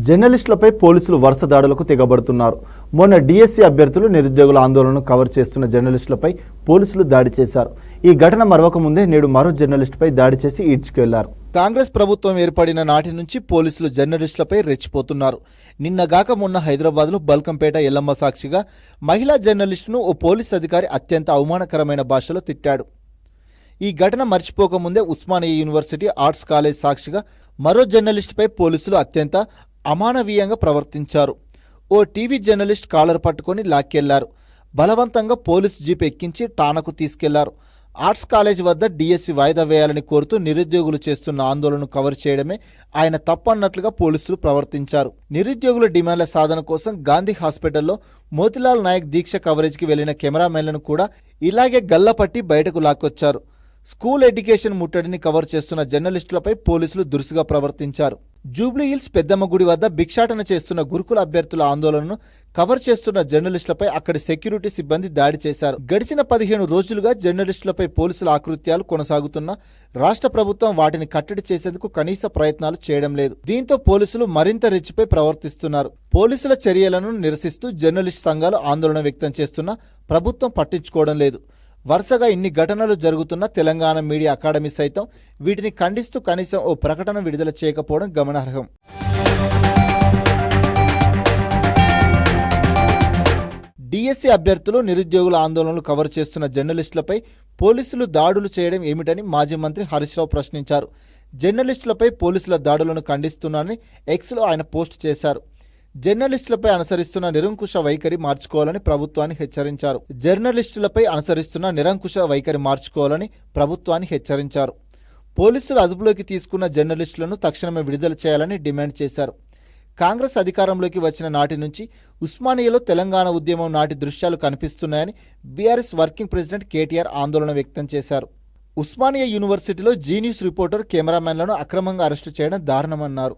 జర్నలిస్టులపై పోలీసులు వరుస దాడులకు తెగబడుతున్నారు. మొన్న డిఎస్సి అభ్యర్థులు నిరుద్యోగుల ఆందోళనను కవర్ చేస్తున్న జర్నలిస్టులపై పోలీసులు దాడి చేశారు. ఈ ఘటన మరవక ముందే నేడు మరో జర్నలిస్టుపై దాడి చేసి ఈడ్చుకెళ్లారు. కాంగ్రెస్ ప్రభుత్వం ఏర్పడిన నాటి నుంచి పోలీసులు జర్నలిస్టులపై రెచ్చిపోతున్నారు. నిన్నగాక మొన్న హైదరాబాద్లో బల్కంపేట ఎల్లమ్మ సాక్షిగా మహిళా జర్నలిస్టును ఓ పోలీస్ అధికారి అత్యంత అవమానకరమైన భాషలో తిట్టాడు. ఈ ఘటన మర్చిపోకముందే ఉస్మానియా యూనివర్సిటీ ఆర్ట్స్ కాలేజ్ సాక్షిగా మరో జర్నలిస్టుపై పోలీసులు అత్యంత అమానవీయంగా ప్రవర్తించారు. ఓ టీవీ జర్నలిస్ట్ కాలర్ పట్టుకొని లాక్కెళ్లారు. బలవంతంగా పోలీసు జీప్ ఎక్కించి ఠాణాకు తీసుకెళ్లారు. ఆర్ట్స్ కాలేజ్ వద్ద డిఎస్సి వాయిదా వేయాలని కోరుతూ నిరుద్యోగులు చేస్తున్న ఆందోళనను కవర్ చేయడమే ఆయన తప్పన్నట్లుగా పోలీసులు ప్రవర్తించారు. నిరుద్యోగుల డిమాండ్ల సాధన కోసం గాంధీ హాస్పిటల్లో మోతిలాల్ నాయక్ దీక్ష కవరేజ్కి వెళ్లిన కెమెరామెన్లను కూడా ఇలాగే గల్లపట్టి బయటకు లాక్కొచ్చారు. స్కూల్ ఎడ్యుకేషన్ ముట్టడిని కవర్ చేస్తున్న జర్నలిస్టులపై పోలీసులు దురుసుగా ప్రవర్తించారు. జూబ్లీహిల్స్ పెద్దమ్మ గుడి వద్ద భిక్షాటన చేస్తున్న గురుకుల అభ్యర్థుల ఆందోళనను కవర్ చేస్తున్న జర్నలిస్టులపై అక్కడి సెక్యూరిటీ సిబ్బంది దాడి చేశారు. గడిచిన 15 రోజులుగా జర్నలిస్టులపై పోలీసుల ఆకృత్యాలు కొనసాగుతున్నా రాష్ట్ర ప్రభుత్వం వాటిని కట్టడి చేసేందుకు కనీస ప్రయత్నాలు చేయడం లేదు. దీంతో పోలీసులు మరింత రెచ్చిపై ప్రవర్తిస్తున్నారు. పోలీసుల చర్యలను నిరసిస్తూ జర్నలిస్ట్ సంఘాలు ఆందోళన వ్యక్తం చేస్తున్నా ప్రభుత్వం పట్టించుకోవడం లేదు. వరుసగా ఇన్ని ఘటనలు జరుగుతున్న తెలంగాణ మీడియా అకాడమీ సైతం వీటిని ఖండిస్తూ కనీసం ఓ ప్రకటన విడుదల చేయకపోవడం గమనార్హం. డిఎస్సి అభ్యర్థులు నిరుద్యోగుల ఆందోళనలు కవర్ చేస్తున్న జర్నలిస్టులపై పోలీసులు దాడులు చేయడం ఏమిటని మాజీ మంత్రి హరీష్ రావు ప్రశ్నించారు. జర్నలిస్టులపై పోలీసుల దాడులను ఖండిస్తున్నారని ఎక్స్లో ఆయన పోస్ట్ చేశారు. జర్నలిస్టులపై అనుసరిస్తున్న నిరంకుశ వైఖరి మార్చుకోవాలని ప్రభుత్వాన్ని హెచ్చరించారు. పోలీసులు అదుపులోకి తీసుకున్న జర్నలిస్టులను తక్షణమే విడుదల చేయాలని డిమాండ్ చేశారు. కాంగ్రెస్ అధికారంలోకి వచ్చిన నాటి నుంచి ఉస్మానియాలో తెలంగాణ ఉద్యమం నాటి దృశ్యాలు కనిపిస్తున్నాయని బీఆర్ఎస్ వర్కింగ్ ప్రెసిడెంట్ కేటీఆర్ ఆందోళన వ్యక్తం చేశారు. ఉస్మానియా యూనివర్సిటీలో జీ న్యూస్ రిపోర్టర్ కెమెరామెన్లను అక్రమంగా అరెస్టు చేయడం దారుణమన్నారు.